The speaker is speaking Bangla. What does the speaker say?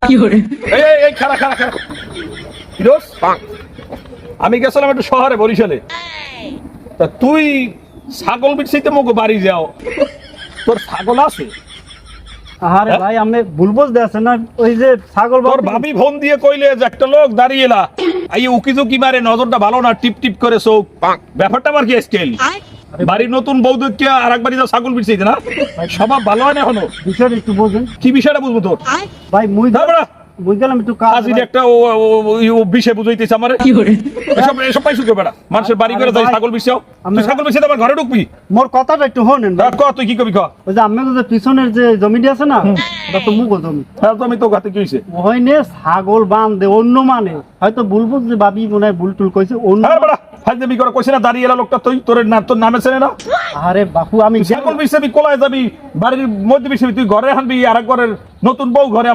এই খারা খারা খারা ফিরোজ, আমি গেছিলাম একটু শহরে বরিশালে, তা তুই ছাগল বিছাইতে মগো বাড়ি যাও, তোর ছাগল আছে? আরে ভাই আমি বুলবুজ দেছে না ওই যে ছাগল তোর ভাবি ফোন দিয়ে কইলে যে একটা লোক দাঁড়িয়ে এলা এই উকি ঝুঁকি মারে, নজরটা ভালো না, টিপ টিপ করে চোখ, ব্যাপারটা আমার কি স্কেল? বাড়ির নতুন বউ দেখে আর একবারই যাও ছাগল বিছাইতে না? স্বভাব ভালো হয় না এখনো? বিষয়টা একটু বোঝেন কি বিষয়টা বুঝবো তোর? ভাই মুই তারপরে মুই গেলাম একটু কাজ কাজের একটা ও বিষয় বুঝাইতেছে আমারে। এসব এসব পাইছো কে বেটা? মানুষের বাড়ি করে যাই ছাগল বিছাও, তুই ছাগল বিছাইতে আমার ঘরে ঢুকবি? মোর কথাটা একটু শোনেন ভাই। ক তুই কি কবি ক? ওই যে আমি যে পিছনের যে জমিটি আছে না ওটা তো মুগো জমি, হ্যাঁ তো আমি তো গাতে কি হইছে? ওইনে ছাগল বান্ধে অন্য মানে হয়তো বুলবুজ যে ভাবি মনে হয় বুল টুল কইছে অন্য। হ্যাঁ বেটা ফাজলামি করে কইছে না, দাঁড়িয়ে এলা লোকটা, তুই তোর না তোর নামে চেনে না? আরে বাপু আমি ছাগল বিছাবি, কোলায় যাবি, বাড়ির মধ্যে বিছাবি, তুই ঘরে আনবি আর এক ঘরের নতুন বউ ঘরে